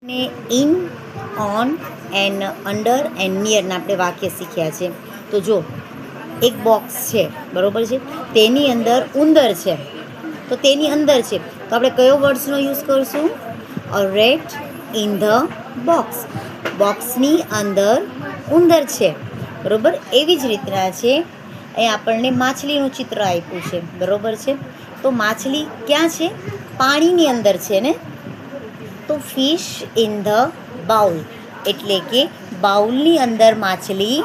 ને in, on and under and નિયરના આપણે વાક્ય શીખ્યા છે. તો જો એક બોક્સ છે, બરાબર છે, તેની અંદર ઉંદર છે, તો તેની અંદર છે, તો આપણે કયો વર્ડ્સનો યુઝ કરશું? A rate in the box. બોક્સની અંદર ઉંદર છે, બરાબર. એવી જ રીતના છે અહીં આપણને માછલીનું ચિત્ર આપ્યું છે, બરાબર છે. તો માછલી ક્યાં છે? પાણીની અંદર છે ને. તો ફિશ ઇન ધ બાઉલ, એટલે કે બાઉલની અંદર માછલી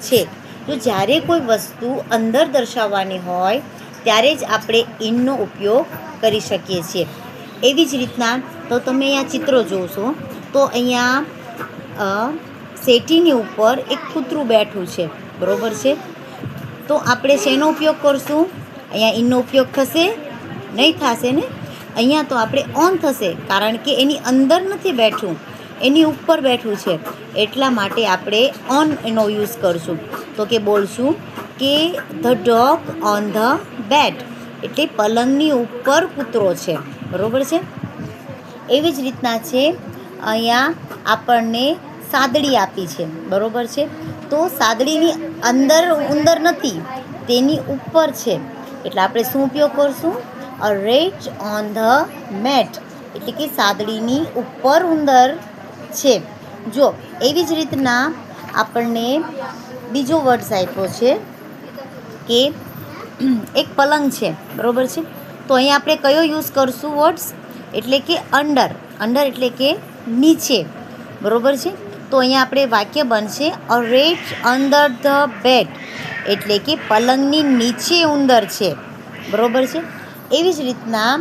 છે. તો જ્યારે કોઈ વસ્તુ અંદર દર્શાવવાની હોય ત્યારે જ આપણે ઇનનો ઉપયોગ કરી શકીએ છીએ. એવી જ રીતના તો તમે અહીંયા ચિત્રો જોશો તો અહીંયા સેટીની ઉપર એક કૂતરું બેઠું છે, બરાબર છે. તો આપણે શેનો ઉપયોગ કરશું? અહીંયા ઇનનો ઉપયોગ થશે નહીં? થશે ને. અહીંયા તો આપણે ઓન થશે, કારણ કે એની અંદર નથી બેઠું, એની ઉપર બેઠું છે, એટલા માટે આપણે ઓન એનો યુઝ કરશું. તો કે બોલશું કે the dog on the bed, એટલે પલંગની ઉપર કૂતરો છે, બરાબર છે. એવી જ રીતના છે અહીંયા આપણને સાદડી આપી છે, બરાબર છે. તો સાદડીની અંદર ઉંદર નથી, તેની ઉપર છે, એટલે આપણે શું ઉપયોગ કરશું? A rat on the mat, એટલે કે સાદડીની ઉપર ઉંદર છે. જો એવી જ રીતના આપણને બીજો વર્ડ્સ આપ્યો છે કે એક પલંગ છે, બરાબર છે. તો અહીં આપણે કયો યુઝ કરશું વર્ડ્સ? એટલે કે અંડર. અંડર એટલે કે નીચે, બરાબર છે. તો અહીંયા આપણે વાક્ય બનશે a rat under the bed, એટલે કે પલંગની નીચે ઉંદર છે, બરાબર છે. એવી જ રીતના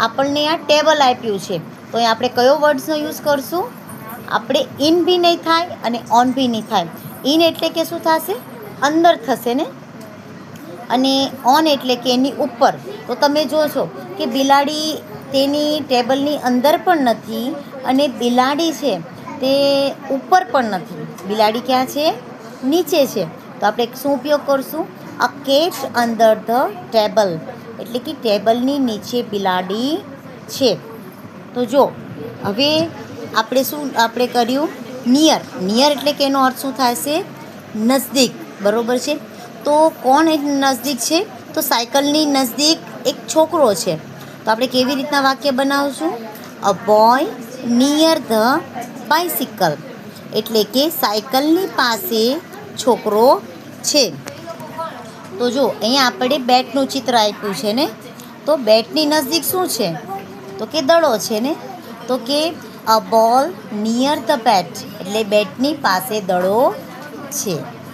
આપણને આ ટેબલ આપ્યું છે, તો અહીં આપણે કયો વર્ડ્સનો યુઝ કરશું? આપણે ઇન બી નહીં થાય અને ઓન બી નહીં થાય. ઇન એટલે કે શું થશે? અંદર થશે ને. અને ઓન એટલે કે એની ઉપર. તો તમે જોશો કે બિલાડી તેની ટેબલની અંદર પણ નથી અને બિલાડી છે તે ઉપર પણ નથી. બિલાડી ક્યાં છે? નીચે છે. તો આપણે શું ઉપયોગ કરશું? A cat under the table, એટલે કે ટેબલની નીચે બિલાડી છે. તો જો હવે આપણે કર્યું નિયર. નિયર એટલે કે એનો અર્થ શું થશે? નજદીક, બરાબર છે. તો કોણ એક નજદીક છે? તો સાયકલની નજદીક એક છોકરો છે. તો આપણે કેવી રીતના વાક્ય બનાવશું? A boy near the bicycle, એટલે કે સાયકલની પાસે છોકરો છે. તો જો અહીંયા આપણે બેટનું ચિત્ર આપ્યું છે ને. તો બેટની નજદીક શું છે? તો કે દડો છે ને. તો કે અ બોલ નિયર ધ બેટ, એટલે બેટની પાસે દડો છે.